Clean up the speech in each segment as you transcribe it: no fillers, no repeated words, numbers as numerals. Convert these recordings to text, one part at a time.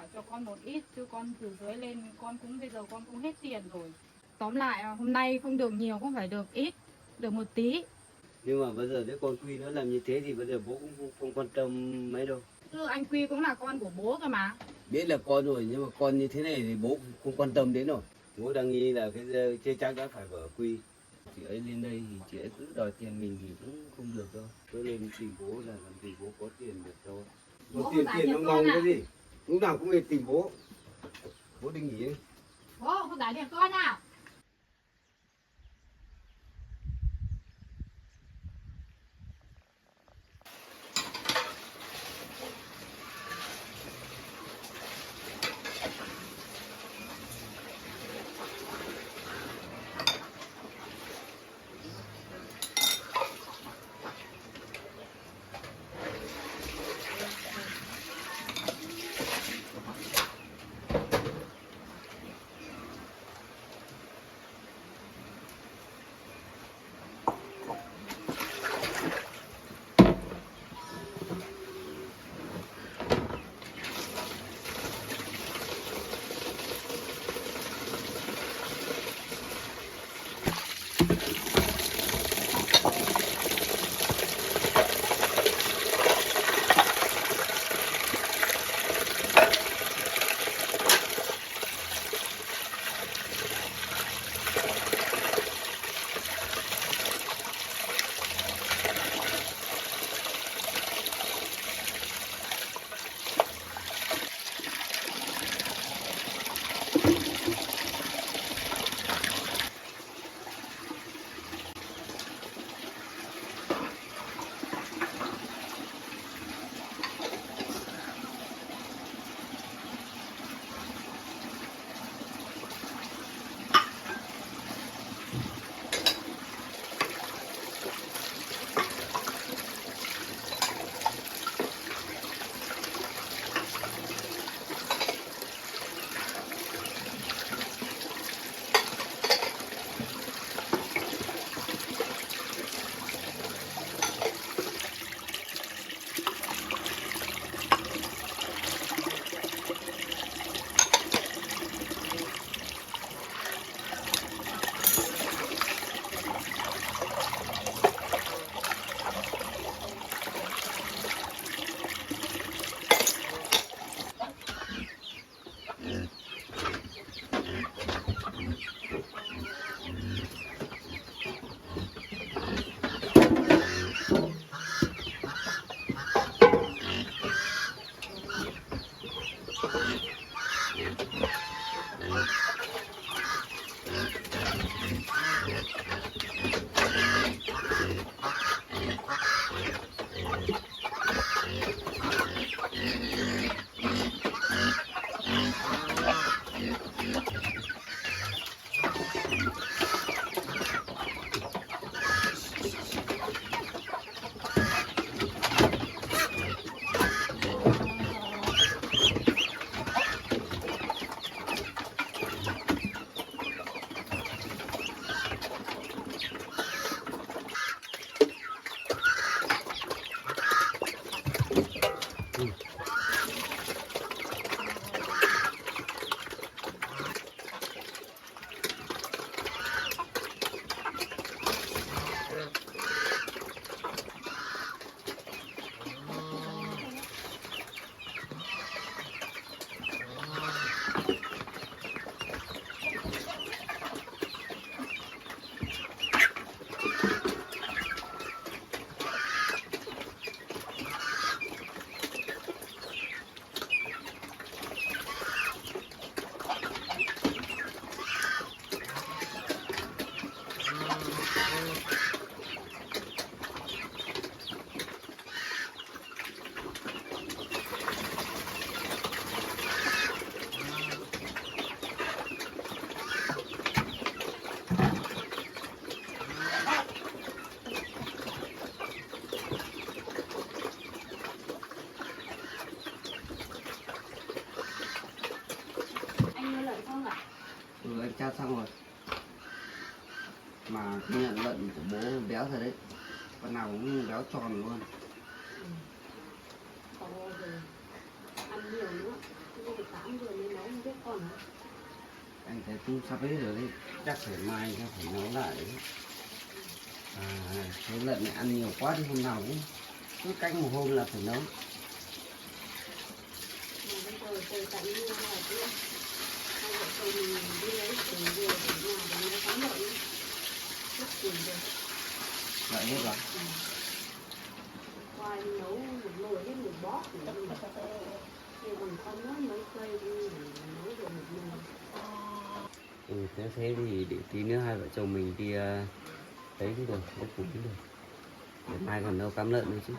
trả cho con một ít, chứ con từ dưới lên con cũng bây giờ con cũng hết tiền rồi. Tóm lại hôm nay không được nhiều, cũng phải được ít, được một tí. Nhưng mà bây giờ nếu con Quy nó làm như thế thì bây giờ bố cũng không quan tâm mấy đâu. Chứ anh Quy cũng là con của bố cơ mà. Biết là con rồi, nhưng mà con như thế này thì bố cũng không quan tâm đến rồi. Bố đang nghĩ là cái chưa chắc đã phải vợ Quy. Chị ấy lên đây thì chị ấy cứ đòi tiền mình thì cũng không được đâu. Cứ lên tìm bố là làm gì bố có tiền được đâu. Có tiền tiền nó ngon cái gì. Lúc nào cũng lên tìm bố. Bố đi nghỉ đi. Bố không giải tiền con nào. Anh tra xong rồi. Mà công nhận lợn của bố béo thật đấy. Con nào cũng béo tròn luôn. Ăn nhiều nữa, không được tả còn hả? Anh thấy cũng sắp hết rồi đấy, chắc phải mai chắc phải nấu lại đấy. Số lợn này ăn nhiều quá thì hôm nào cũng cứ cách một hôm là phải nấu. Mà bây giờ trời tạnh mưa là cứ hai vợ chồng mình đi lấy tiền về để nhà để nó tắm lợn ấy. Rất tiền rồi. Vậy hết rồi. Khoai nấu một nồi hết một bóp thì mình kia còn con nó mấy cây đi nấu được một nồi. Nếu thế thì để tí nữa hai vợ chồng mình đi lấy cũng được, lấy củ cũng được. Để mai còn nấu cám lợn nữa chứ.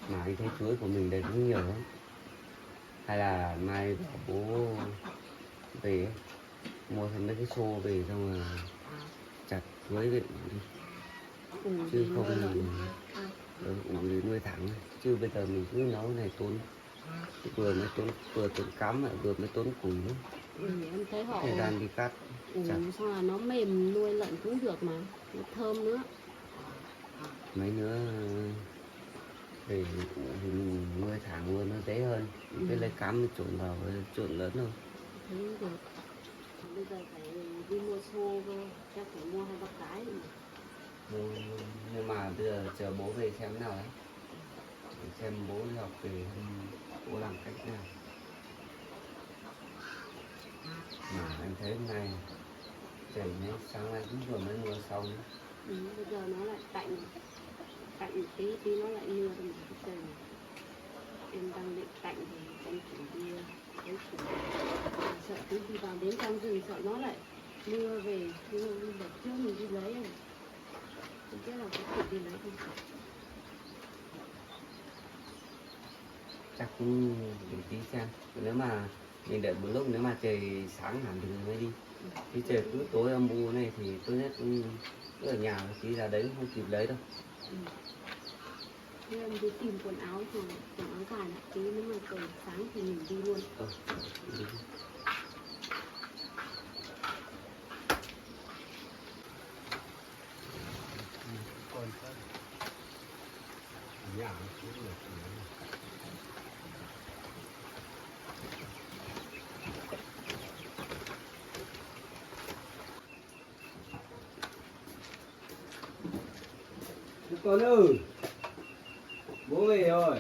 Mà anh thấy chuối của mình đây cũng nhiều lắm. Hay là mai bảo bố về ấy, mua thêm mấy cái xô về xong rồi chặt chuối về đi. Chứ không ủ thì nuôi thẳng. Chứ bây giờ mình cứ nấu này tốn vừa tốn cám lại vừa mới tốn củi nữa. Em thấy họ Thời gian đi cắt chặt. sao là nó mềm nuôi lợn cũng được mà nó thơm nữa. Mấy nữa để ủ thì mình nuôi thẳng luôn nó dễ hơn. Cái lấy cám mình trộn vào trộn lớn thôi. Thế được. Bây giờ phải đi mua xô cơ, chắc phải mua 2-3 cái rồi. Nhưng mà bây giờ chờ bố về xem nào đấy. Để xem bố đi học về bố làm cách nào. Mà anh thấy hôm nay trời nhé, sáng nay cũng vừa mới mưa xong. Bây giờ nó lại tạnh một tí nó lại mưa rồi cái trời này. Em đang định tạnh thì em chuẩn đi lấy củ. Sợ tí khi vào đến trong rừng sợ nó lại mưa về, nhưng đợt trước mình đi lấy rồi. Không biết là có kịp đi lấy không? Chắc cũng để tí xem. Nếu mà mình đợi một lúc, nếu mà trời sáng hẳn thì mình mới đi. Chứ trời cứ tối âm u này thì tốt nhất cứ ở nhà tí ra đấy không kịp lấy đâu. Thế em đi tìm quần áo dài lại tí, nếu mà trời sáng thì mình đi luôn. Đi. Con ơi, bố về rồi.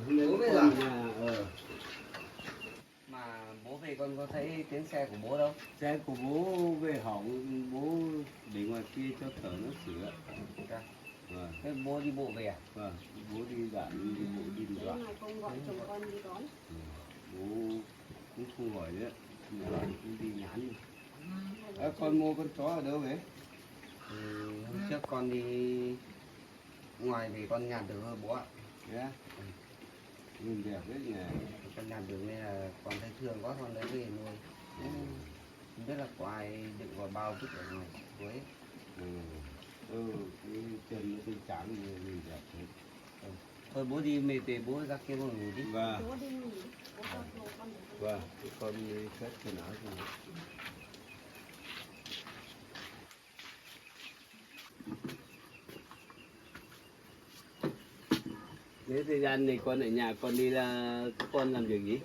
Bố về rồi. Mà bố về con có thấy tiếng xe của bố đâu? Xe của bố về hỏng, bố để ngoài kia cho thở nó sửa. Vâng, Thế bố đi bộ về à? vâng, bố đi đoạn, đi bộ đi Thế đoạn. mà không gọi chồng con đi đón. Bố cũng không gọi nữa, nhà bạn cũng đi nhắn. Con mua con chó ở đâu vậy? Hôm trước con đi ngoài thì con nhặt được thôi bố ạ. Yeah. Nhìn đẹp đấy nhỉ. Con nhặt được nên là con thấy thương quá con lấy về nuôi. Không biết là có ai đựng vào bao vứt ở ngoài cuối. Cái chân nó xinh trắng nhìn đẹp đấy. Thôi bố đi mệt về bố ra kia ngủ đi. Vâng, Bố đi nghỉ, bố cho đồ con để con. vâng, cái con đi cất quần áo cho nó. Thế thời gian này con ở nhà con đi là con làm việc gì?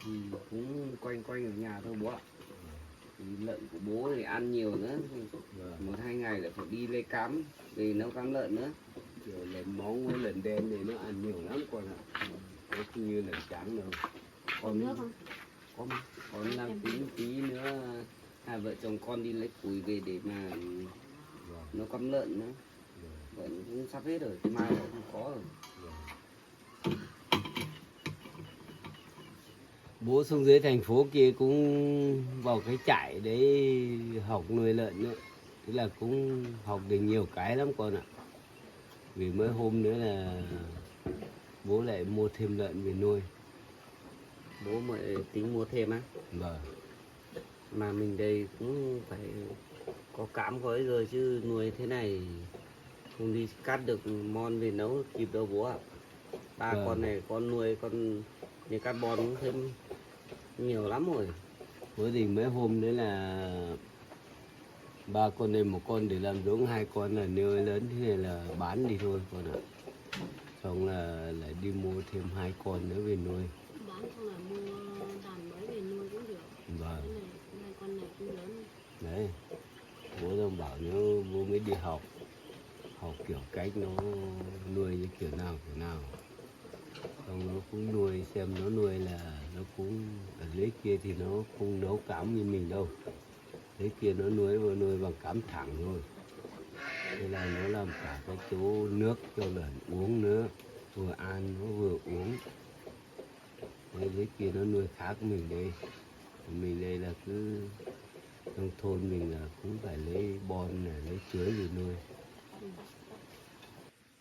Thì cũng quanh quanh ở nhà thôi bố ạ. Thì lợn của bố thì ăn nhiều nữa, Vâng. 1-2 ngày lại phải đi lấy cám về nấu cám lợn nữa. Rồi lợn móng với lợn đen này nó ăn nhiều lắm con ạ. Nó không như lợn trắng đâu. Còn nước không? Có mà. Con đang tính tí nữa hai vợ chồng con đi lấy củi về để mà nấu cám lợn nữa. Vẫn cũng sắp hết rồi, mai lại không có rồi. Bố xuống dưới thành phố kia cũng vào cái trại đấy học nuôi lợn nữa. Thế là cũng học được nhiều cái lắm con ạ. Vì mới hôm nữa là bố lại mua thêm lợn về nuôi. Bố mới tính mua thêm á. Vâng. Mà mình đây cũng phải có cám có ấy rồi chứ nuôi thế này không đi cắt được mon về nấu kịp đâu bố ạ. Ba Vâng. con này con nuôi con như cắt bon cũng thêm nhiều lắm rồi. Bố thì mấy hôm nữa là 3 con này một con để làm giống, 2 con là nuôi lớn thế này là bán đi thôi con ạ. xong là lại đi mua thêm 2 con nữa về nuôi. Bán xong là mua đàn mới về nuôi cũng được. Vâng. Cái này hai con này cũng lớn. Đấy, bố đang bảo nếu bố mới đi học kiểu cách nó nuôi như kiểu nào, xong nó cũng nuôi xem nó nuôi là nó cũng ở dưới kia thì nó không nấu cám như mình đâu, dưới kia nó nuôi bằng cám thẳng thôi. Thế là nó làm cả cái chỗ nước cho lợn uống nữa, vừa ăn nó vừa uống. Thế dưới kia nó nuôi khác mình đây là cứ trong thôn mình là cũng phải lấy bon này, lấy chuối để nuôi.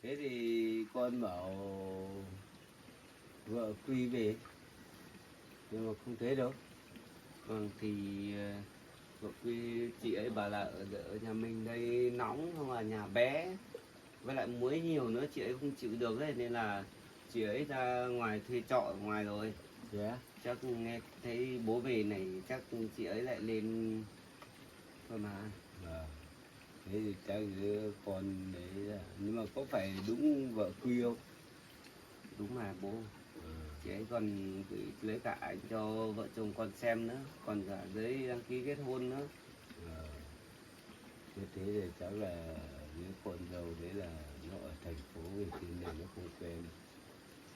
Thế thì con bảo vợ Quy về nhưng mà không thấy đâu. Vâng thì vợ Quy chị ấy bảo là ở nhà mình đây nóng, không là nhà bé với lại muối nhiều nữa chị ấy không chịu được ấy, nên là chị ấy ra ngoài thuê trọ ở ngoài rồi. Yeah. Chắc nghe thấy bố về này chắc chị ấy lại lên thôi mà. Vâng. Thế thì chắc đứa con đấy là... Nhưng mà có phải đúng vợ Quy không? Đúng mà bố. Chị ấy còn gửi lấy cả ảnh cho vợ chồng con xem nữa, còn cả giấy đăng ký kết hôn nữa. Như thế thì chắc là đứa con dâu đấy là nó ở thành phố thì nên nó không quen.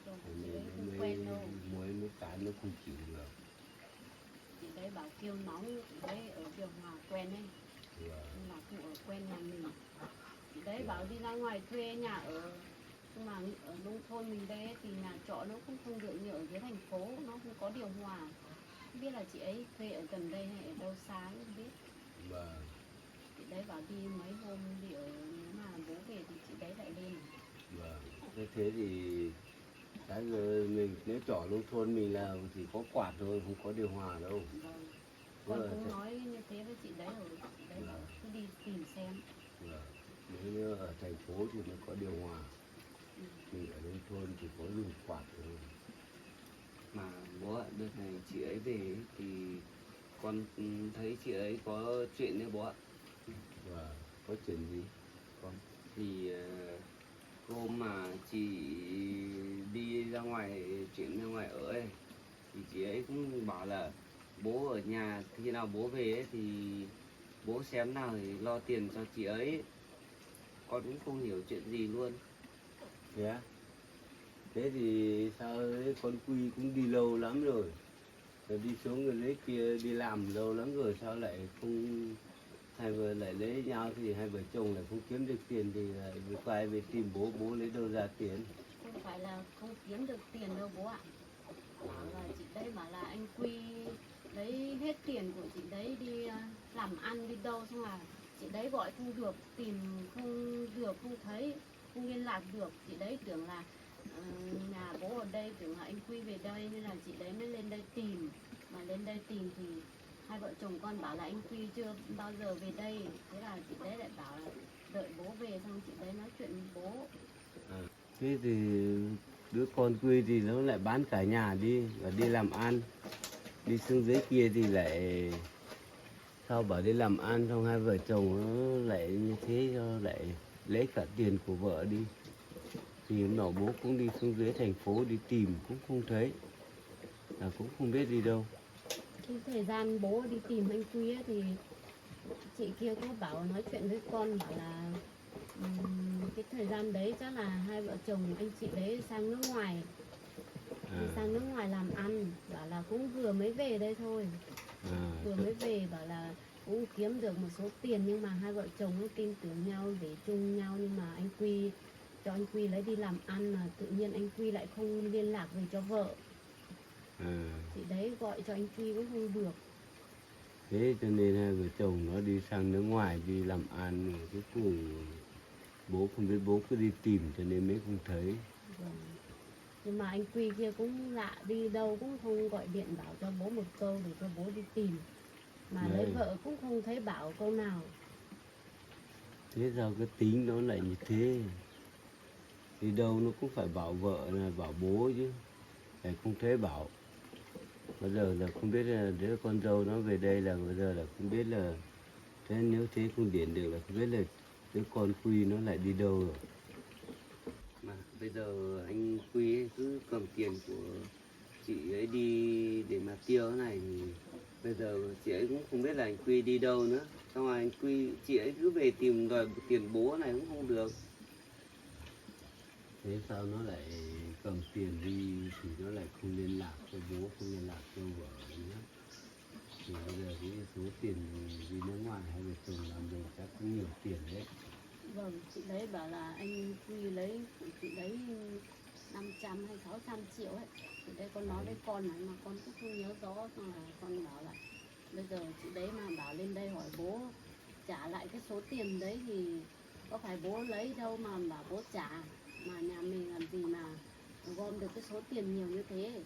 Rồi, Cho chị nên đấy nó không mới quen đâu. mới cán nó không chịu được. Chị đấy bảo kêu nóng, chị đấy ở Điều Hòa quen ấy. Vâng. Nhưng mà không ở quen nhà mình. Chị đấy bảo đi ra ngoài thuê nhà ở, nhưng mà ở nông thôn mình đây ấy, thì nhà trọ nó cũng không được như ở dưới thành phố, nó không có điều hòa. Không biết là chị ấy thuê ở gần đây hay ở đâu xa không biết. Vâng. Chị đấy bảo đi mấy hôm đi ở, nếu mà bố về thì chị đấy lại lên. Vâng. Thế thì cái giờ mình nếu trọ nông thôn mình là chỉ có quạt thôi, không có điều hòa đâu. Vâng. Vâng, Con cũng thế- nói như thế với chị đấy rồi, chị đấy bảo cứ đi tìm xem. Vâng. Nếu như ở thành phố thì nó có điều hòa, Ừ. mình ở nông thôn chỉ có dùng quạt thôi. Mà bố ạ, đợt này chị ấy về ấy, thì con thấy chị ấy có chuyện đấy bố ạ. Vâng. Có chuyện gì? Con thì hôm mà chị đi ra ngoài chuyển ra ngoài ở ấy thì chị ấy cũng bảo là bố ở nhà khi nào bố về ấy thì bố xem nào thì lo tiền cho chị ấy. Con cũng không hiểu chuyện gì luôn. Thế á? Thế thì sao ấy, con Quy cũng đi lâu lắm rồi. Rồi đi xuống ở dưới kia đi làm lâu lắm rồi sao lại không, hai vợ lại lấy nhau thì hai vợ chồng lại không kiếm được tiền thì lại quay về tìm bố lấy đâu ra tiền. Không phải là không kiếm được tiền đâu bố ạ. Bảo là chị đấy bảo là anh Quy lấy hết tiền của chị đấy đi làm ăn đi đâu, xong là chị đấy gọi không được, tìm không được, không thấy, không liên lạc được. Chị đấy tưởng là nhà bố ở đây, tưởng là anh Quy về đây nên là chị đấy mới lên đây tìm. Mà lên đây tìm thì hai vợ chồng con bảo là anh Quy chưa bao giờ về đây. Thế là chị đấy lại bảo là đợi bố về, xong chị đấy nói chuyện với bố. Thế thì đứa con Quy thì nó lại bán cả nhà đi và đi làm ăn. Đi xuống dưới kia thì lại sao bảo đi làm ăn, xong hai vợ chồng nó lại như thế, cho lại lấy cả tiền của vợ đi. Thì hôm nào bố cũng đi xuống dưới thành phố đi tìm cũng không thấy, là cũng không biết đi đâu. Cái thời gian bố đi tìm anh Quy ấy, thì chị kia có bảo nói chuyện với con bảo là cái thời gian đấy chắc là hai vợ chồng anh chị đấy sang nước ngoài, đi sang nước ngoài làm ăn, bảo là cũng vừa mới về đây thôi, vừa mới về, bảo là cũng kiếm được một số tiền, nhưng mà hai vợ chồng nó tin tưởng nhau để chung nhau, nhưng mà anh Quy cho anh Quy lấy đi làm ăn mà tự nhiên anh Quy lại không liên lạc về cho vợ. Chị đấy gọi cho anh Quy cũng không được. Thế cho nên hai vợ chồng nó đi sang nước ngoài đi làm ăn, rồi cuối cùng bố không biết, bố cứ đi tìm cho nên mới không thấy. Vâng. Nhưng mà anh Quy kia cũng lạ, đi đâu cũng không gọi điện bảo cho bố một câu để cho bố đi tìm. Mà lấy vợ cũng không thấy bảo câu nào. Thế sao cái tính nó lại như thế? Đi đâu nó cũng phải bảo vợ là bảo bố chứ, phải không thấy bảo. Bây giờ là không biết là đứa con dâu nó về đây là bây giờ là không biết là, thế nếu thế không điện được là không biết là đứa con Quy nó lại đi đâu rồi. Mà bây giờ anh Quy ấy cứ cầm tiền của chị ấy đi để mà tiêu cái này thì bây giờ chị ấy cũng không biết là anh Quy đi đâu nữa. Xong rồi anh Quy, chị ấy cứ về tìm đòi tiền bố này cũng không được. Thế sao nó lại cầm tiền đi thì nó lại không liên lạc cho bố, không liên lạc cho vợ nữa. Thì bây giờ cái số tiền đi nước ngoài hai vợ chồng làm việc chắc cũng nhiều tiền đấy. Vâng, chị đấy bảo là anh Quy lấy của chị đấy 500 hay 600 triệu ấy. Thì đây con nói với con mà con cũng không nhớ rõ, xong là con bảo là bây giờ chị đấy mà bảo lên đây hỏi bố trả lại cái số tiền đấy thì có phải bố lấy đâu mà bảo bố trả, mà nhà mình làm gì mà gom được cái số tiền nhiều như thế.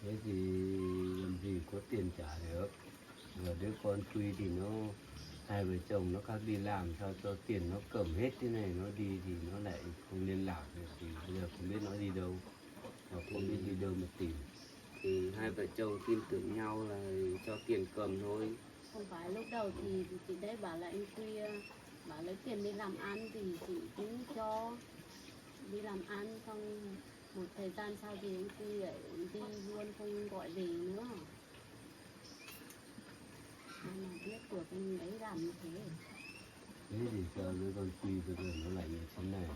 Thế thì làm gì có tiền trả được. Và đứa con Quy thì nó hai vợ chồng nó khác đi làm sao cho tiền nó cầm hết thế này, nó đi thì nó lại không liên lạc được thì bây giờ không biết nó đi đâu và không biết đi đâu mà tìm. Thì hai vợ chồng tin tưởng nhau là cho tiền cầm thôi. Không phải lúc đầu thì chị đấy bảo là anh Quy bảo lấy tiền đi làm ăn thì chị cũng cho đi làm ăn, xong một thời gian sau thì anh Quy lại đi luôn không gọi về nữa. Ai mà biết được anh ấy làm như thế. Thế thì sao đứa con Quy bây giờ nó lại như thế này.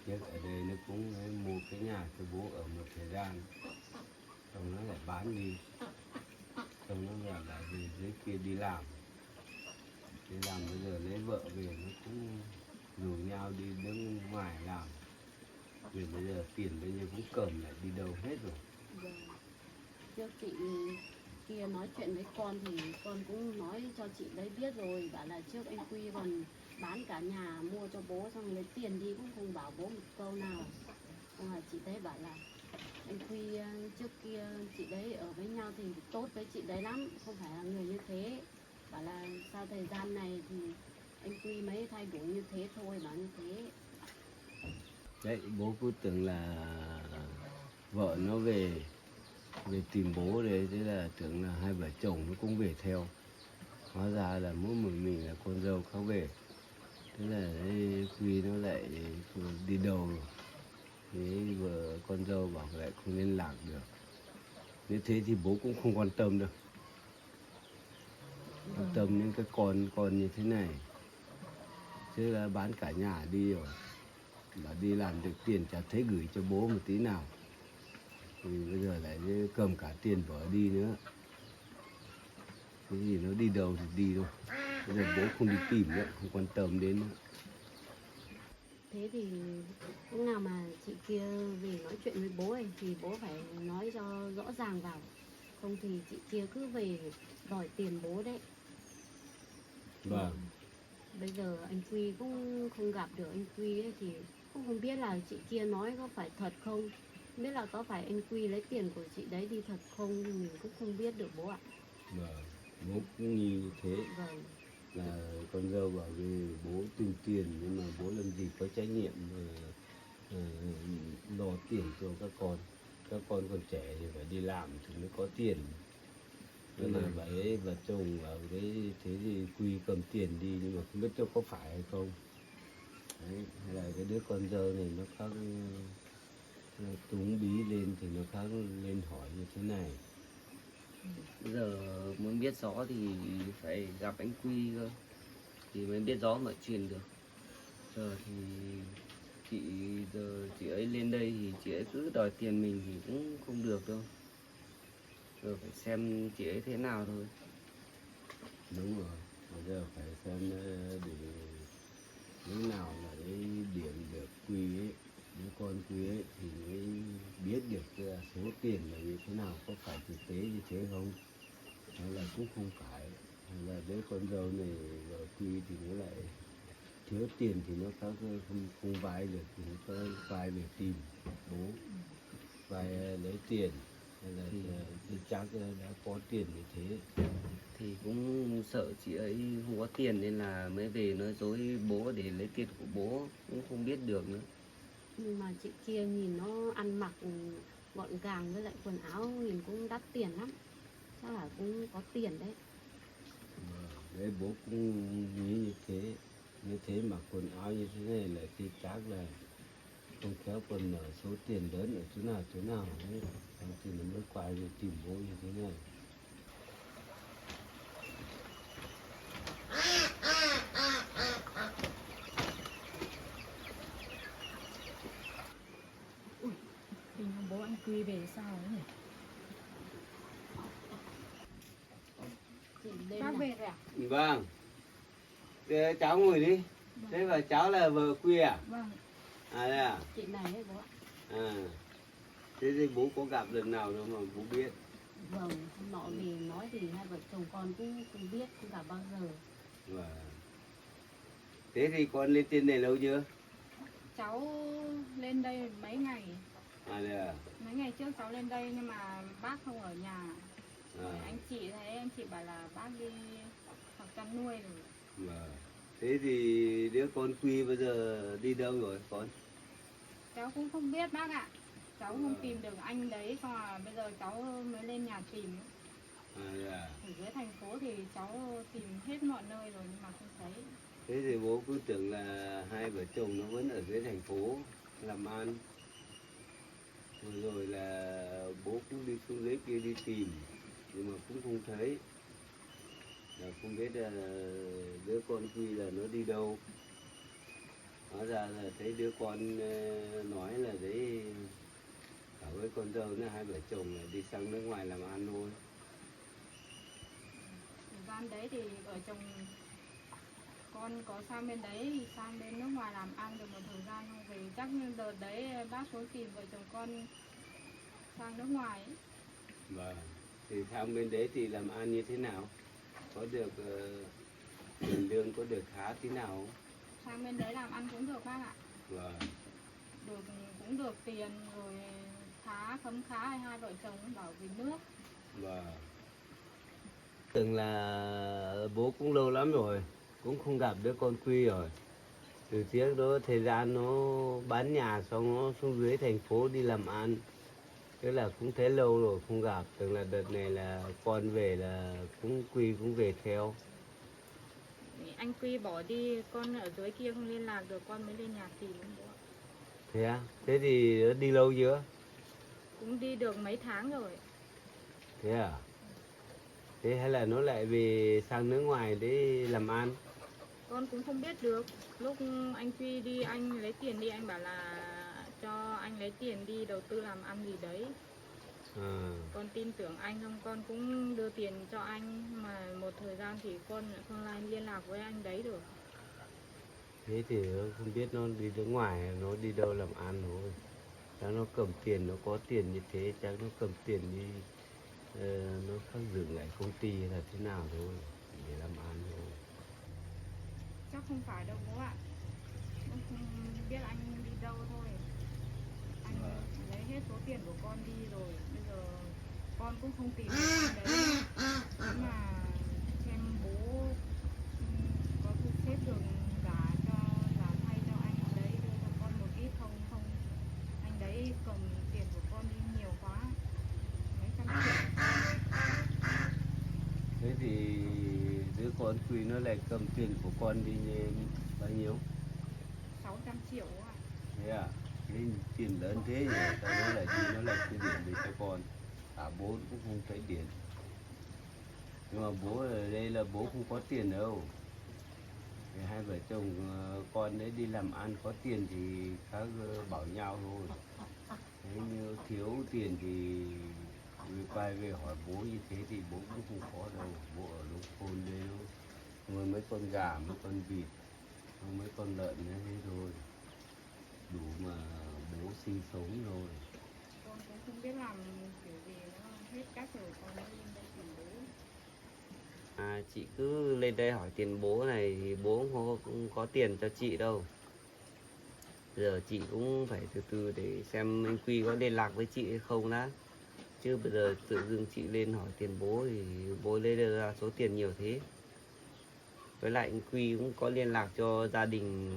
Trước ở đây nó cũng ấy, mua cái nhà cho bố ở một thời gian, xong nó lại bán đi, xong nó lại về dưới kia đi làm bây giờ lấy vợ về nó cũng rủ nhau đi đứng ngoài làm. Vì bây giờ tiền bây giờ cũng cầm lại đi đâu hết rồi. Giờ trước chị kia nói chuyện với con thì con cũng nói cho chị đấy biết rồi, bảo là trước anh Quy còn bán cả nhà mua cho bố xong lấy tiền đi cũng không bảo bố một câu nào. Xong là chị đấy bảo là anh Quy trước kia chị đấy ở với nhau thì tốt với chị đấy lắm, không phải là người như thế. Bảo là sau thời gian này thì anh Quy mới thay đổi như thế thôi, bảo như thế. Đấy, bố cứ tưởng là vợ nó về tìm bố đấy, thế là tưởng là hai vợ chồng nó cũng về theo. Hóa ra là mỗi một mình là con dâu khác về. Thế là đấy, Quy nó lại đi đâu rồi. Thế vợ con dâu bảo lại không liên lạc được. Nếu thế thì bố cũng không quan tâm đâu. Quan tâm đến cái con như thế này. Thế là bán cả nhà đi rồi. Là đi làm được tiền chả thấy gửi cho bố một tí nào. Thì bây giờ lại cầm cả tiền vợ đi nữa. Cái gì nó đi đâu thì đi thôi. Bây giờ bố không đi tìm nữa, không quan tâm đến nữa. Thế thì lúc nào mà chị kia về nói chuyện với bố ấy thì bố phải nói cho rõ ràng vào, không thì chị kia cứ về đòi tiền bố đấy. Vâng. Bây giờ anh Quy cũng không gặp được anh Quy ấy thì cũng không biết là chị kia nói có phải thật không, không biết là có phải anh Quy lấy tiền của chị đấy đi thật không, mình cũng không biết được bố ạ. Vâng, bố cũng nghi như thế. Vâng. Là con dâu bảo vì bố tìm tiền nhưng mà bố làm gì có trách nhiệm lo tiền cho các con còn trẻ thì phải đi làm thì mới có tiền. Nhưng mà vậy vợ chồng bảo đấy, thế thì Quy cầm tiền đi nhưng mà không biết cho có phải hay không. Đấy, hay là cái đứa con dâu này nó khác, nó túng bí lên thì nó khác lên hỏi như thế này. Bây giờ muốn biết rõ thì phải gặp anh Quy cơ thì mới biết rõ mọi chuyện được. Giờ thì chị ấy lên đây thì chị ấy cứ đòi tiền mình thì cũng không được đâu. Giờ phải xem chị ấy thế nào thôi. Đúng rồi, bây giờ phải xem để lúc nào là cái điểm được Quy ấy, những con Quy ấy thì mới biết được cái số tiền là như thế nào, có phải thực tế như thế không, hay là cũng không phải, hay là đứa con dâu này vợ Quy thì nó lại thiếu tiền thì nó không vay được thì nó có vay về tìm bố, vay lấy tiền, hay là thì chắc đã có tiền như thế. Thì cũng sợ chị ấy không có tiền nên là mới về nói dối bố để lấy tiền của bố, cũng không biết được nữa. Nhưng mà chị kia nhìn nó ăn mặc gọn gàng với lại quần áo nhìn cũng đắt tiền lắm, chắc là cũng có tiền đấy. Đấy bố cũng nghĩ như thế. như thế mà quần áo như thế này là thì chắc là không khéo còn ở số tiền lớn ở chỗ nào ấy, xong thì nó mới quay về tìm bố như thế này. Hình như bố anh Quy về sao ấy nhỉ? Chị lên Bác nào. về rồi à? Vâng, thế cháu ngồi đi. Thế và cháu là vợ Quy à? Vâng. À đây à? Chị này ấy bố ạ. À, thế thì bố có gặp lần nào đâu mà bố biết. Vâng, hôm nọ về nói thì hai vợ chồng con cũng không biết, không gặp bao giờ. Vâng. Thế thì con lên trên này lâu chưa? Cháu lên đây mấy ngày. À đây à? Mấy ngày trước cháu lên đây nhưng mà bác không ở nhà. Rồi À, anh chị bảo là bác đi học chăn nuôi rồi. vâng. Thế thì đứa con Quy bây giờ đi đâu rồi con? Cháu cũng không biết bác ạ. Cháu không tìm được anh đấy, xong là bây giờ cháu mới lên nhà tìm. À đây à? Ở dưới thành phố thì cháu tìm hết mọi nơi rồi nhưng mà không thấy. Thế thì bố cứ tưởng là hai vợ chồng nó vẫn ở dưới thành phố làm ăn. Rồi là bố cũng đi xuống dưới kia đi tìm nhưng mà cũng không thấy. Là không biết là đứa con Quy là nó đi đâu. Hóa ra là thấy đứa con nói là đấy cả với con dâu nữa hai vợ chồng là đi sang nước ngoài làm ăn thôi. Thời gian đấy thì vợ chồng con có sang bên đấy, sang bên nước ngoài làm ăn được một thời gian không về. Chắc như đợt đấy bác xuống tìm vợ chồng con sang nước ngoài ấy. Vâng. Thì sang bên đấy thì làm ăn như thế nào? Có được tiền lương có được khá thế nào không? Sang bên đấy làm ăn cũng được bác ạ. Vâng. Cũng được tiền rồi, khấm khá, hai vợ chồng cũng bảo về nước. Vâng. Từng là bố cũng lâu lắm rồi, cũng không gặp đứa con Quy rồi. Từ trước đó thời gian nó bán nhà xong nó xuống dưới thành phố đi làm ăn. Thế là cũng thấy lâu rồi không gặp, từng là đợt này là con về là cũng Quy cũng về theo. Anh Quy bỏ đi, con ở dưới kia không liên lạc được, con mới lên nhà tìm bố ạ. Thế á? Thế thì nó đi lâu chưa? Cũng đi được mấy tháng rồi. Thế à? Thế hay là nó lại về sang nước ngoài để làm ăn? Con cũng không biết được. Lúc anh Quy đi, anh lấy tiền đi, anh bảo là cho anh lấy tiền đi đầu tư làm ăn gì đấy. À, Con tin tưởng anh, xong con cũng đưa tiền cho anh. Mà một thời gian thì con lại không liên lạc với anh đấy được. thế thì nó không biết nó đi nước ngoài, nó đi đâu làm ăn thôi. Chắc nó cầm tiền, nó có tiền như thế, chắc nó cầm tiền đi, nó phát dựng lại công ty hay là thế nào thôi, để làm ăn thôi. Chắc không phải đâu bố ạ. Con không biết anh đi đâu thôi. Anh lấy hết số tiền của con đi rồi. Bây giờ con cũng không tìm được anh đấy. Nếu mà xem bố có thu xếp được giả thay cho anh đấy, đưa cho con một ít không anh đấy cầm tiền của con đi nhiều quá, mấy trăm triệu. Thế thì đứa con Quy nó lại cầm tiền của con đi bao nhiêu? 600 triệu ạ. Thế à? Thế tiền lớn thế nhỉ? Sao nó lại đi, nó lại quy định về cho con? À, bố cũng không thấy tiền. Nhưng mà bố ở đây là bố không có tiền đâu. Thì hai vợ chồng con đấy đi làm ăn có tiền thì các bảo nhau thôi. Nếu như thiếu tiền thì quay về hỏi bố như thế thì bố cũng không có đâu. Bố ở nông thôn đây thôi. Nuôi mấy con gà, mấy con vịt, mấy con lợn như thế thôi. Đủ mà bố sinh sống rồi. Con cũng không biết làm kiểu gì, nó hết cách rồi con mới lên đây tìm bố. À, chị cứ lên đây hỏi tiền bố này thì bố không có tiền cho chị đâu. Giờ chị cũng phải từ từ để xem anh Quy có liên lạc với chị hay không đã. Chứ bây giờ tự dưng chị lên hỏi tiền bố thì bố lấy ra số tiền nhiều thế. Với lại anh Quy cũng có liên lạc cho gia đình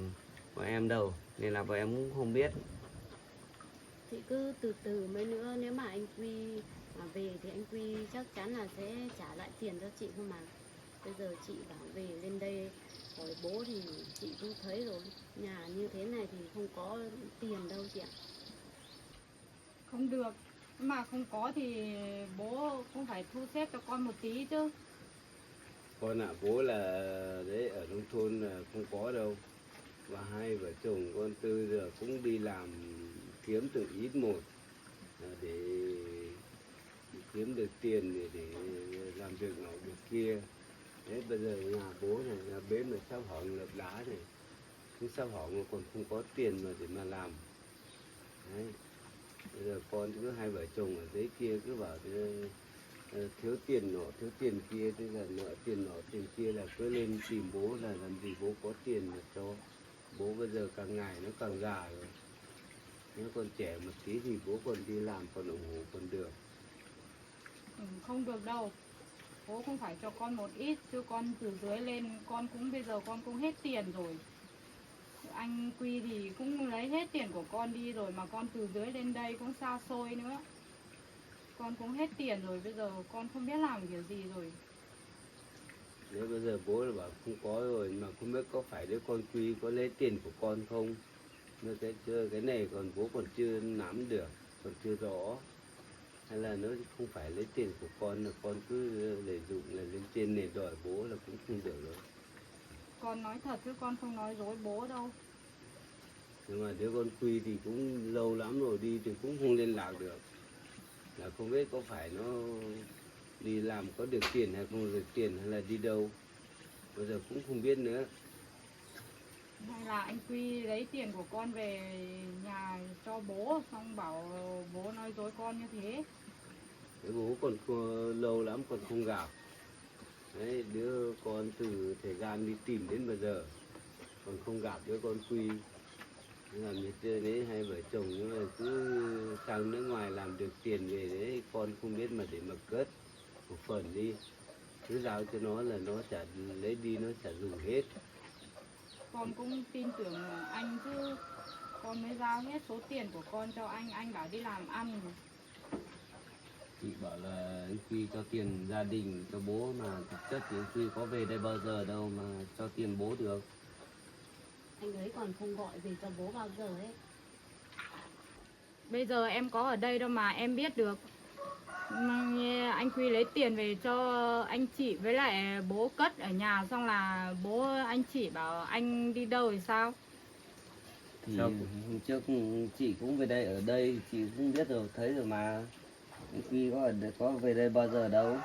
của em đâu, nên là bọn em cũng không biết. Chị cứ từ từ mấy nữa, nếu mà anh Quy mà về thì anh Quy chắc chắn là sẽ trả lại tiền cho chị thôi mà. Bây giờ chị bảo về lên đây hỏi bố thì chị cũng thấy rồi, nhà như thế này thì không có tiền đâu chị ạ. Không được, mà không có thì bố cũng phải thu xếp cho con một tí chứ. Con ạ, bố là đấy ở nông thôn là không có đâu. Và hai vợ chồng con Tư giờ cũng đi làm kiếm từng ít một để kiếm được tiền để làm việc nọ việc kia. Đấy bây giờ nhà bố này là bếp mà sắp hỏng lập đá này, cũng sắp hỏng mà còn không có tiền mà để mà làm. Đấy. Bây giờ con cứ hai vợ chồng ở dưới kia cứ bảo thiếu tiền nọ thiếu tiền kia, tức là nợ tiền nọ tiền kia là cứ lên tìm bố là làm gì bố có tiền mà cho. Bố bây giờ càng ngày nó càng già rồi, nếu còn trẻ một tí thì bố còn đi làm còn ủng hộ còn được. Không được đâu, bố cũng phải cho con một ít chứ, con từ dưới lên con cũng bây giờ con cũng hết tiền rồi. Anh Quy thì cũng lấy hết tiền của con đi rồi, mà con từ dưới lên đây cũng xa xôi nữa, con cũng hết tiền rồi, bây giờ con không biết làm kiểu gì rồi. Nếu bây giờ bố là bảo không có rồi mà không biết có phải đứa con Quy có lấy tiền của con không, nhưng cái này còn bố còn chưa nắm được, còn chưa rõ. Hay là nó không phải lấy tiền của con là con cứ lợi dụng là lên trên này đòi bố là cũng không được rồi. Con nói thật chứ con không nói dối bố đâu. Nhưng mà đứa con Quy thì cũng lâu lắm rồi đi thì cũng không liên lạc được, là không biết có phải nó đi làm có được tiền hay không được tiền hay là đi đâu, bây giờ cũng không biết nữa. Hay là anh Quy lấy tiền của con về nhà cho bố, xong bảo bố nói dối con như thế. Cái bố còn lâu lắm còn không gặp. Đấy, đứa con từ thời gian đi tìm đến bây giờ còn không gặp đứa con Quy. Làm như thế đấy, hai vợ chồng nhưng mà cứ sang nước ngoài làm được tiền về đấy, con không biết mà để mà cất một phần đi, cứ giao cho nó là nó chả lấy đi, nó chả dùng hết. Con cũng tin tưởng anh chứ, con mới giao hết số tiền của con cho anh bảo đi làm ăn. Chị bảo là anh Quy cho tiền gia đình cho bố, mà thực chất thì anh Quy có về đây bao giờ đâu mà cho tiền bố được. Anh ấy còn không gọi về cho bố bao giờ ấy. Bây giờ em có ở đây đâu mà em biết được. Anh Quy lấy tiền về cho anh chị với lại bố cất ở nhà, xong là bố anh chị bảo anh đi đâu thì sao? Thì Sao? hôm trước chị cũng về đây, ở đây chị cũng biết rồi, thấy rồi mà. Anh Quy có về đây bao giờ đâu.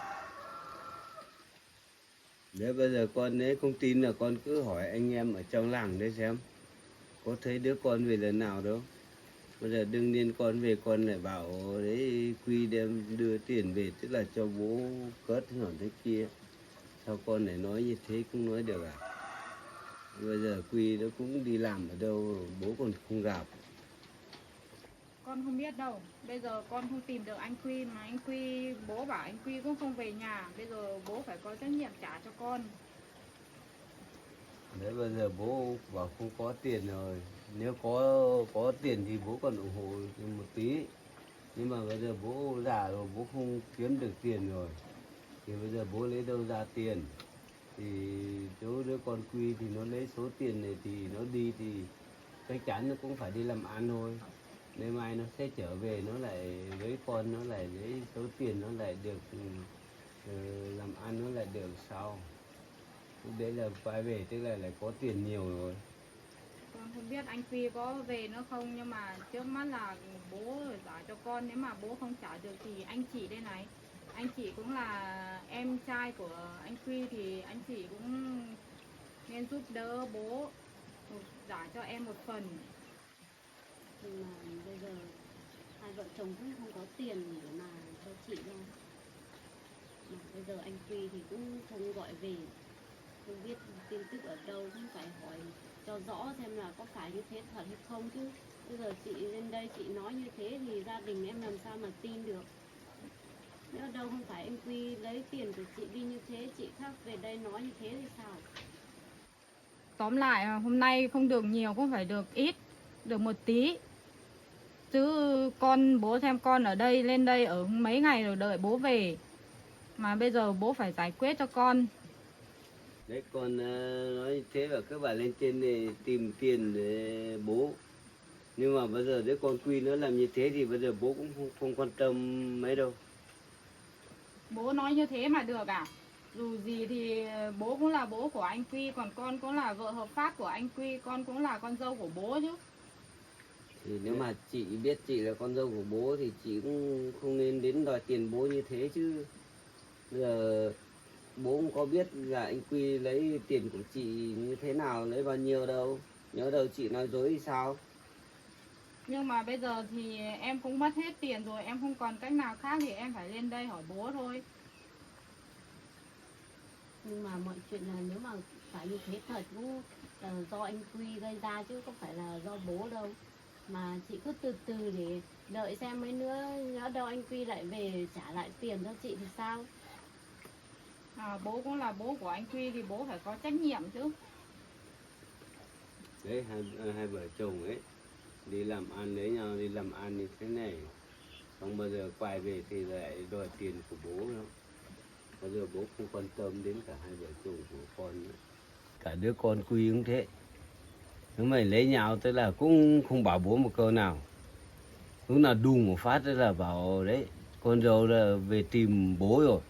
Nếu bây giờ con nếu không tin là con cứ hỏi anh em ở trong làng đấy xem, có thấy đứa con về lần nào đâu. Bây giờ đương nhiên con về con lại bảo đấy Quy đem đưa tiền về, tức là cho bố cất thế nọ thế kia. Sao con lại nói như thế cũng nói được à? Bây giờ Quy nó cũng đi làm ở đâu, bố còn không gặp. Con không biết đâu. Bây giờ con không tìm được anh Quy, mà anh Quy, bố bảo anh Quy cũng không về nhà. Bây giờ bố phải có trách nhiệm trả cho con. Đấy bây giờ bố bảo không có tiền rồi, nếu có tiền thì bố còn ủng hộ một tí. Nhưng mà bây giờ bố già rồi, bố không kiếm được tiền rồi, thì bây giờ bố lấy đâu ra tiền? Thì chỗ đứa con Quy thì nó lấy số tiền này thì nó đi thì chắc chắn nó cũng phải đi làm ăn thôi. Ngày mai nó sẽ trở về, nó lại với con nó lại lấy số tiền, nó lại được làm ăn, nó lại được sau. Lúc đấy là quay về tức là lại có tiền nhiều rồi. Con không biết anh Quy có về nữa không, nhưng mà trước mắt là bố trả cho con. Nếu mà bố không trả được thì anh chị đây này, anh chị cũng là em trai của anh Quy, thì anh chị cũng nên giúp đỡ bố, trả cho em một phần. Nhưng mà bây giờ hai vợ chồng cũng không có tiền để mà cho chị đâu. Mà bây giờ anh Quy thì cũng không gọi về, không biết tin tức ở đâu, cũng phải hỏi cho rõ xem là có phải như thế thật hay không chứ. Bây giờ chị lên đây chị nói như thế thì gia đình em làm sao mà tin được. Nếu đâu không phải anh Quy lấy tiền của chị đi như thế, chị khác về đây nói như thế thì sao? Tóm lại hôm nay không được nhiều cũng phải được ít, được một tí. Chứ con bố xem con ở đây, lên đây ở mấy ngày rồi đợi bố về. Mà bây giờ bố phải giải quyết cho con. Đấy còn nói thế và các bạn lên trên để tìm tiền để bố. Nhưng mà bây giờ đứa con Quy nó làm như thế thì bây giờ bố cũng không quan tâm mấy đâu. Bố nói như thế mà được à? Dù gì thì bố cũng là bố của anh Quy, còn con cũng là vợ hợp pháp của anh Quy, con cũng là con dâu của bố chứ. Thì nếu mà chị biết chị là con dâu của bố thì chị cũng không nên đến đòi tiền bố như thế chứ. Bây giờ bố cũng có biết là anh Quy lấy tiền của chị như thế nào, lấy bao nhiêu đâu. Nhớ đâu chị nói dối thì sao? Nhưng mà bây giờ thì em cũng mất hết tiền rồi, em không còn cách nào khác thì em phải lên đây hỏi bố thôi. Nhưng mà mọi chuyện là nếu mà phải như thế thật cũng là do anh Quy gây ra chứ không phải là do bố đâu. Mà chị cứ từ từ để đợi xem mấy nữa, nhỡ đâu anh Quy lại về trả lại tiền cho chị thì sao? Bố cũng là bố của anh Quy thì bố phải có trách nhiệm chứ. Đấy hai vợ chồng ấy đi làm ăn lấy nhau, đi làm ăn như thế này, không bao giờ quay về thì lại đòi tiền của bố đâu. Bây giờ bố không quan tâm đến cả hai vợ chồng của con nữa. Cả đứa con Quy cũng thế. Nếu mày lấy nhau tức là cũng không bảo bố một câu nào. Lúc nào đùng một phát tức là bảo đấy, con dâu là về tìm bố rồi.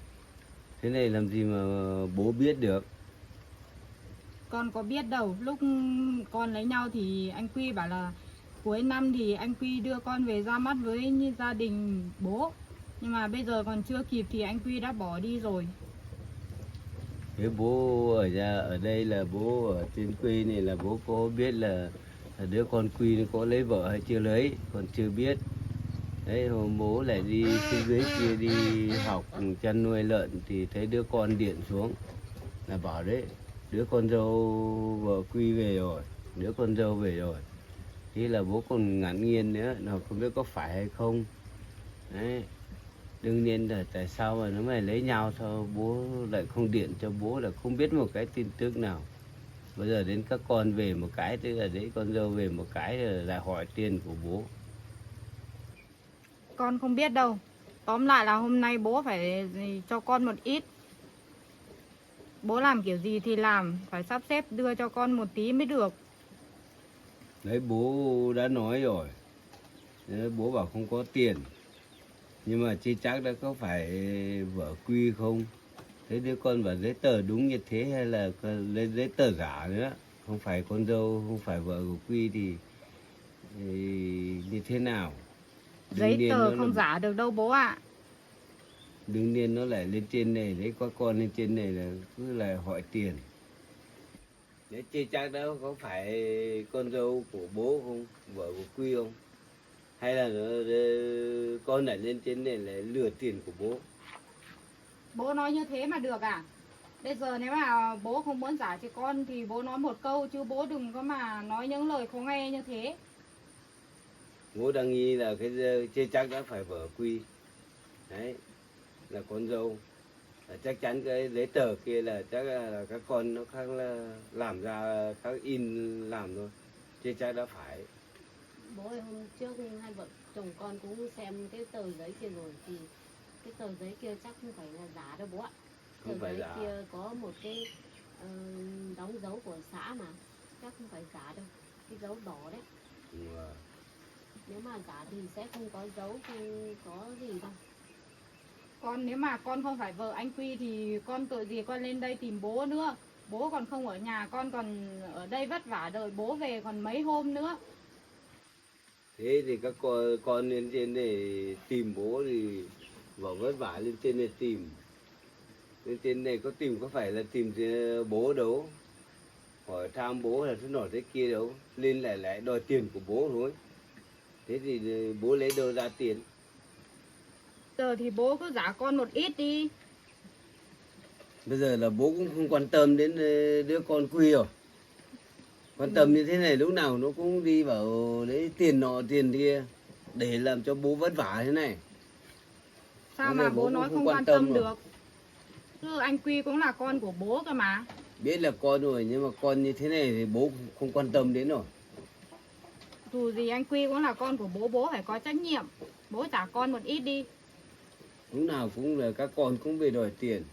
Thế này làm gì mà bố biết được. Con có biết đâu, lúc con lấy nhau thì anh Quy bảo là cuối năm thì anh Quy đưa con về ra mắt với gia đình bố. Nhưng mà bây giờ còn chưa kịp thì anh Quy đã bỏ đi rồi. Thế bố ở đây là bố ở trên quê này là bố có biết là đứa con Quy nó có lấy vợ hay chưa lấy, còn chưa biết. Đấy hôm bố lại đi trên dưới kia đi học chăn nuôi lợn thì thấy đứa con điện xuống là bảo đấy đứa con dâu vợ Quy về rồi, đứa con dâu về rồi. Thế là bố còn ngạc nhiên nữa, nó không biết có phải hay không. Đấy. Đương nhiên là tại sao mà nó mày lấy nhau sao bố lại không điện cho bố, là không biết một cái tin tức nào. Bây giờ đến các con về một cái, tức là đấy con dâu về một cái là lại hỏi tiền của bố. Con không biết đâu. Tóm lại là hôm nay bố phải cho con một ít. Bố làm kiểu gì thì làm, phải sắp xếp đưa cho con một tí mới được. Đấy bố đã nói rồi. Đấy, bố bảo không có tiền. Nhưng mà chưa chắc đã có phải vợ Quy không. Thế đứa con bảo giấy tờ đúng như thế hay là lấy giấy tờ giả nữa. Không phải con dâu, không phải vợ của Quy thì như thế nào. Giấy tờ không giả được đâu bố ạ. Đương nhiên nó lại lên trên này, đấy có con lên trên này là cứ là hỏi tiền. Đấy chưa chắc đó có phải con dâu của bố không, vợ của Quy không. Hay là con lại lên trên này lại lừa tiền của bố. Bố nói như thế mà được à? Bây giờ nếu mà bố không muốn giả cho con thì bố nói một câu, chứ bố đừng có mà nói những lời khó nghe như thế. Bố đang nghi là cái chưa chắc đã phải vợ Quy. Đấy, là con dâu. Là chắc chắn cái giấy tờ kia là chắc là các con nó khác là làm ra, các in làm thôi. Chưa chắc đã phải. Bố ơi, hôm trước hai vợ chồng con cũng xem cái tờ giấy kia rồi thì cái tờ giấy kia chắc không phải là giả đâu bố ạ. Tờ Không phải giấy giả. kia có một cái đóng dấu của xã mà, chắc không phải giả đâu, cái dấu đỏ đấy. Nếu mà giả thì sẽ không có dấu, không có gì đâu. Con nếu mà con không phải vợ anh Quy thì con tội gì con lên đây tìm bố nữa. Bố còn không ở nhà, con còn ở đây vất vả đợi bố về còn mấy hôm nữa. Thế thì các con lên trên để tìm bố thì vợ vất vả lên trên để tìm. Lên trên này có tìm có phải là tìm bố đâu. Hỏi thăm bố là thế nọ thế kia đâu. Lên lại đòi tiền của bố thôi. Thế thì bố lấy đâu ra tiền. Giờ thì bố cứ giả con một ít đi. Bây giờ là bố cũng không quan tâm đến đứa con Quy rồi. Quan tâm như thế này lúc nào nó cũng đi bảo lấy tiền nọ tiền kia để làm cho bố vất vả thế này. Sao Thế mà này bố bố nói cũng không quan quan tâm tâm rồi. được. Chứ anh Quy cũng là con của bố cơ mà. Biết là con rồi nhưng mà con như thế này thì bố không quan tâm đến rồi. Dù gì anh Quy cũng là con của bố, bố phải có trách nhiệm. Bố trả con một ít đi. Lúc nào cũng là các con cũng về đòi tiền.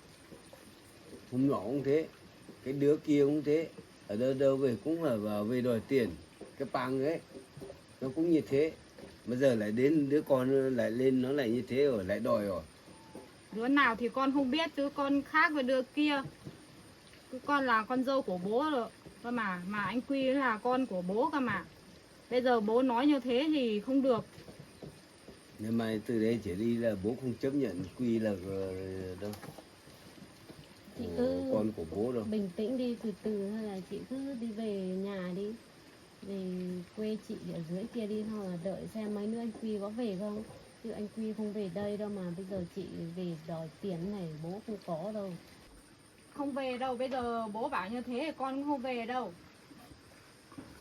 Hôm nọ cũng thế. cái đứa kia cũng thế, ở đâu đâu về cũng phải vào về đòi tiền, cái pang ấy nó cũng như thế. Bây giờ lại đến đứa con lại lên nó lại như thế rồi, lại đòi rồi. Đứa nào thì con không biết, chứ con khác với đứa kia. Cứ con là con dâu của bố rồi cơ mà anh Quy là con của bố cơ mà. Bây giờ bố nói như thế thì không được. Nhưng mà từ đây trở đi là bố không chấp nhận Quy là đâu, Chị cứ con của bố đâu. bình tĩnh đi, từ từ, hay là chị cứ đi về nhà đi, về quê chị ở dưới kia đi, hoặc là đợi xem mấy nữa anh Quy có về không. Chứ anh Quy không về đây đâu, mà bây giờ chị về đòi tiền này bố không có đâu. Không về đâu, bây giờ bố bảo như thế thì con cũng không về đâu.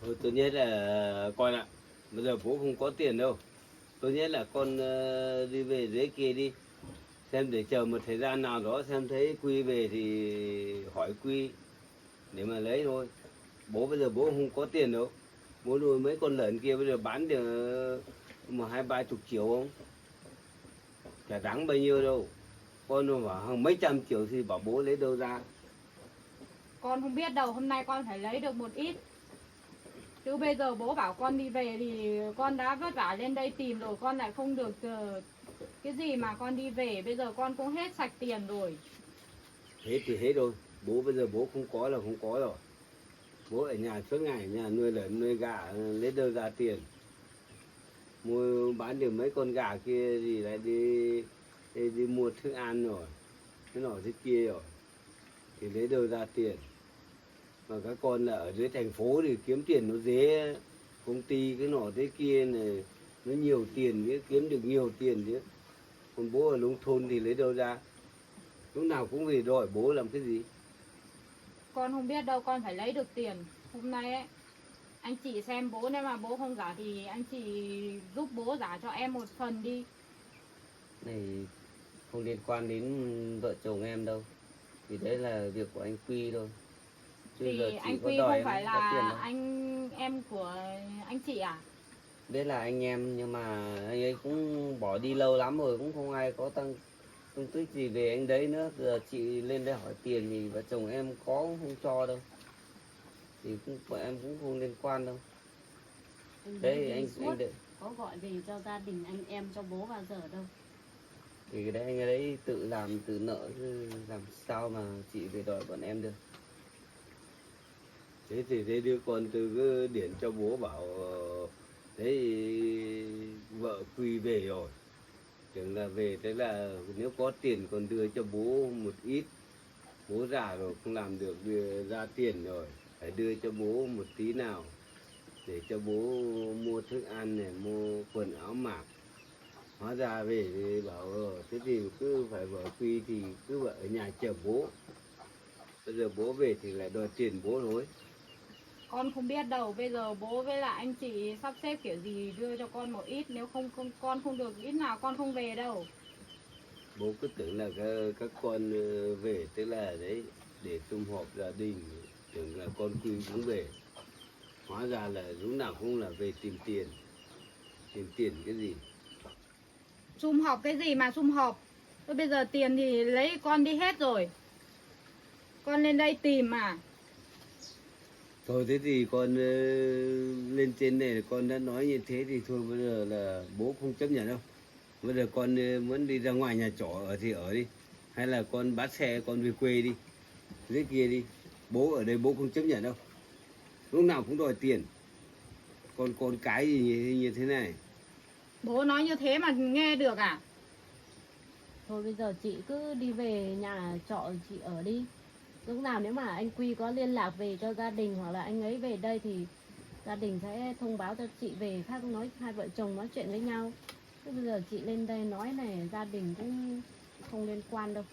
Thôi tốt nhất là con ạ, bây giờ bố không có tiền đâu. Tốt nhất là con đi về dưới kia đi. Xem để chờ một thời gian nào đó xem thấy Quy về thì hỏi Quy để mà lấy thôi. Bố bây giờ bố không có tiền đâu. Bố nuôi mấy con lợn kia bây giờ bán được mà 20-30 triệu không? Chả đáng bao nhiêu đâu. Con nó bảo hàng mấy trăm triệu thì bảo bố lấy đâu ra. Con không biết đâu, hôm nay con phải lấy được một ít. Chứ bây giờ bố bảo con đi về thì con đã vất vả lên đây tìm rồi, con lại không được cái gì mà con đi về. Bây giờ con cũng hết sạch tiền rồi. Hết thì hết rồi. Bố bây giờ bố không có là không có rồi. Bố ở nhà suốt ngày, nhà nuôi lợn nuôi gà lấy đâu ra tiền. Mua bán được mấy con gà kia thì lại đi mua thức ăn rồi, cái nọ thế kia rồi thì lấy đâu ra tiền. Mà các con là ở dưới thành phố thì kiếm tiền nó dễ, công ty cái nọ thế kia này nó nhiều tiền chứ, kiếm được nhiều tiền chứ. Còn bố ở nông thôn thì lấy đâu ra, lúc nào cũng về đòi bố làm cái gì. Con không biết đâu, con phải lấy được tiền. Hôm nay ấy, anh chị xem bố, nếu mà bố không giả thì anh chị giúp bố giả cho em một phần đi. Này không liên quan đến vợ chồng em đâu, thì đấy là việc của anh Quy thôi. Chứ giờ Thì chị anh có Quy đòi không em phải có tiền là đâu. anh em của anh chị à? Đấy là anh em, nhưng mà anh ấy cũng bỏ đi lâu lắm rồi, cũng không ai có tung tích gì về anh đấy nữa. Giờ chị lên đây hỏi tiền thì vợ chồng em có cũng không cho đâu, thì vợ em cũng không liên quan đâu. Anh Đấy đi anh suốt, đấy, có gọi về cho gia đình anh em cho bố bao giờ đâu. thì cái đấy anh ấy tự làm tự nợ, chứ làm sao mà chị về đòi bọn em được. Thế thì thế đứa con từ cứ điện cho bố bảo thế vợ Quy về rồi, tưởng là về, thế là nếu có tiền còn đưa cho bố một ít. Bố già rồi không làm được đưa ra tiền rồi, phải đưa cho bố một tí nào để cho bố mua thức ăn này, mua quần áo mặc. Hóa ra về thì bảo thế thì cứ phải vợ Quy thì cứ vợ ở nhà chờ bố. Bây giờ bố về thì lại đòi tiền bố thôi. Con không biết đâu, bây giờ bố với lại anh chị sắp xếp kiểu gì đưa cho con một ít. Nếu không con không được ít nào con không về đâu. Bố cứ tưởng là các con về tức là đấy để sum họp gia đình, tưởng là con Quy cũng về. Hóa ra là lúc nào cũng là về tìm tiền cái gì. Sum họp cái gì mà sum họp. Thôi bây giờ tiền thì lấy con đi hết rồi. Con lên đây tìm mà. Thôi thế thì con lên trên này con đã nói như thế thì thôi, bây giờ là bố không chấp nhận đâu. Bây giờ con muốn đi ra ngoài nhà trọ ở thì ở đi, hay là con bắt xe con về quê đi, dưới kia đi. Bố ở đây bố không chấp nhận đâu, lúc nào cũng đòi tiền. Con cái gì như thế này. Bố nói như thế mà nghe được à? Thôi bây giờ chị cứ đi về nhà trọ chị ở đi. Lúc nào nếu mà anh Quy có liên lạc về cho gia đình, hoặc là anh ấy về đây thì gia đình sẽ thông báo cho chị về, khác nói hai vợ chồng nói chuyện với nhau. Chứ bây giờ chị lên đây nói này, gia đình cũng không liên quan đâu,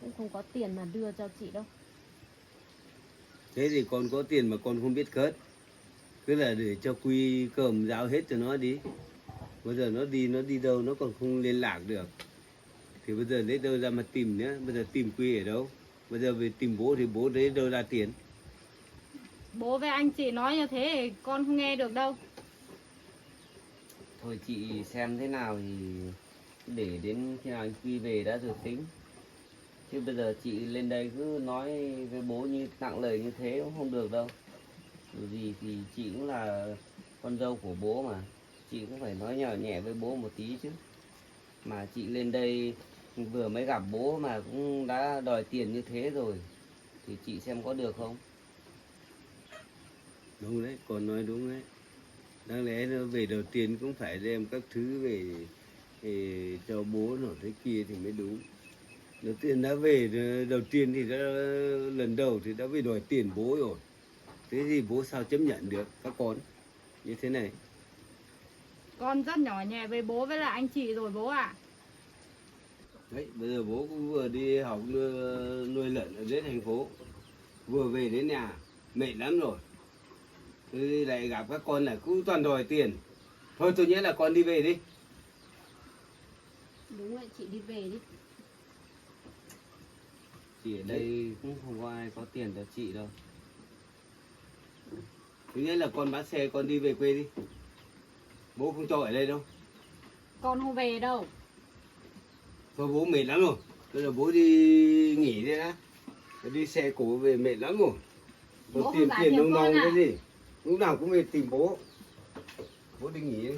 cũng không có tiền mà đưa cho chị đâu. Thế thì con có tiền mà con không biết cất, cứ là để cho Quy cơm giao hết cho nó đi. Bây giờ nó đi đâu nó còn không liên lạc được, thì bây giờ lấy đâu ra mà tìm nữa. Bây giờ tìm Quy ở đâu? Bây giờ về tìm bố thì bố lấy đâu ra tiền? Bố với anh chị nói như thế thì con không nghe được đâu. Thôi chị xem thế nào thì để đến khi nào anh Quy về đã rồi tính. Chứ bây giờ chị lên đây cứ nói với bố như nặng lời như thế cũng không được đâu. Dù gì thì chị cũng là con dâu của bố mà, chị cũng phải nói nhỏ nhẹ với bố một tí chứ. Mà chị lên đây vừa mới gặp bố mà cũng đã đòi tiền như thế rồi, thì chị xem có được không? Đúng đấy, con nói đúng đấy. Đáng lẽ nó về đầu tiên cũng phải đem các thứ về cho bố nó thế kia thì mới đúng. Đầu tiên đã về, đầu tiên thì đã lần đầu thì đã về đòi tiền bố rồi. Thế thì bố sao chấp nhận được các con như thế này? Con rất nhỏ nhẹ với bố với lại anh chị rồi bố ạ. Đấy, bây giờ bố cũng vừa đi học nuôi lợn ở dưới thành phố, vừa về đến nhà mệt lắm rồi. Thế lại gặp các con là cứ toàn đòi tiền. Thôi tôi nghĩ là con đi về đi. Đúng vậy, chị đi về đi. Chị ở đây cũng không có ai có tiền cho chị đâu. Thứ nhất là con bắt xe con đi về quê đi. Bố không cho ở đây đâu. Con không về đâu. Thôi bố mệt lắm rồi. Bây giờ bố đi nghỉ đi đã. Đi xe cổ về mệt lắm rồi. Bố Còn không trả tiền nông con nong à? cái gì. Lúc nào cũng về tìm bố. Bố đi nghỉ đi.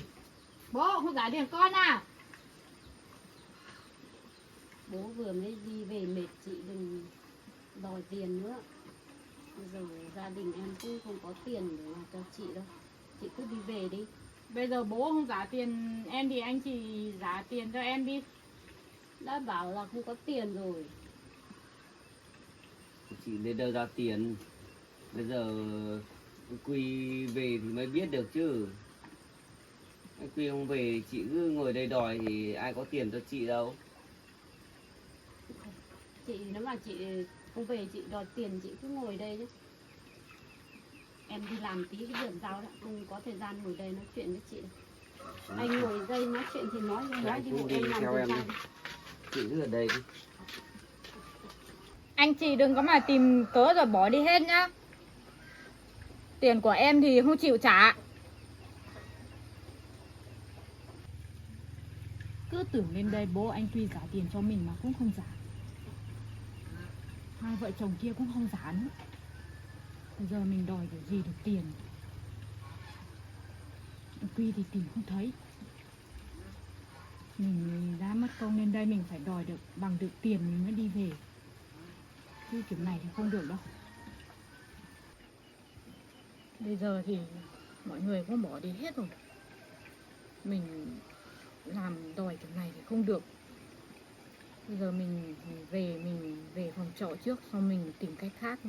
Bố không trả tiền con à? Bố vừa mới đi về mệt, chị đừng đòi tiền nữa. Bây giờ gia đình em cũng không có tiền để làm cho chị đâu. Chị cứ đi về đi. Bây giờ bố không trả tiền em thì anh chị trả tiền cho em đi. Đã bảo là không có tiền rồi. Chị lên đâu ra tiền? Bây giờ Quy về thì mới biết được chứ. Quy không về chị cứ ngồi đây đòi thì ai có tiền cho chị đâu. Chị nếu mà chị không về chị đòi tiền chị cứ ngồi đây nhé. Em đi làm tí cái vườn rau đó, không có thời gian ngồi đây nói chuyện với chị. Anh ngồi đây nói chuyện thì nói đi Cũng bộ đi em làm theo vườn em rau đi. đi. Chị cứ ở đây đi. Anh chị đừng có mà tìm cớ rồi bỏ đi hết nhá. Tiền của em thì không chịu trả. Cứ tưởng lên đây bố anh Tuy trả tiền cho mình mà cũng không trả. Hai vợ chồng kia cũng không trả nữa. Bây giờ mình đòi kiểu gì được tiền. Anh Quy thì tìm không thấy. Mình đã mất công lên đây mình phải đòi được bằng được tiền mình mới đi về. Chứ kiểu này thì không được đâu. Bây giờ thì mọi người cũng bỏ đi hết rồi. Mình làm đòi kiểu này thì không được. Bây giờ mình về phòng trọ trước, xong mình tìm cách khác.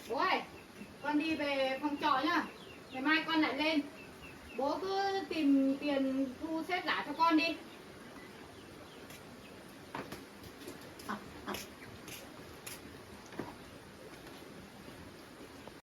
Bố ơi, con đi về phòng trọ nhá. Ngày mai con lại lên. Bố cứ tìm tiền thu xếp giả cho con đi.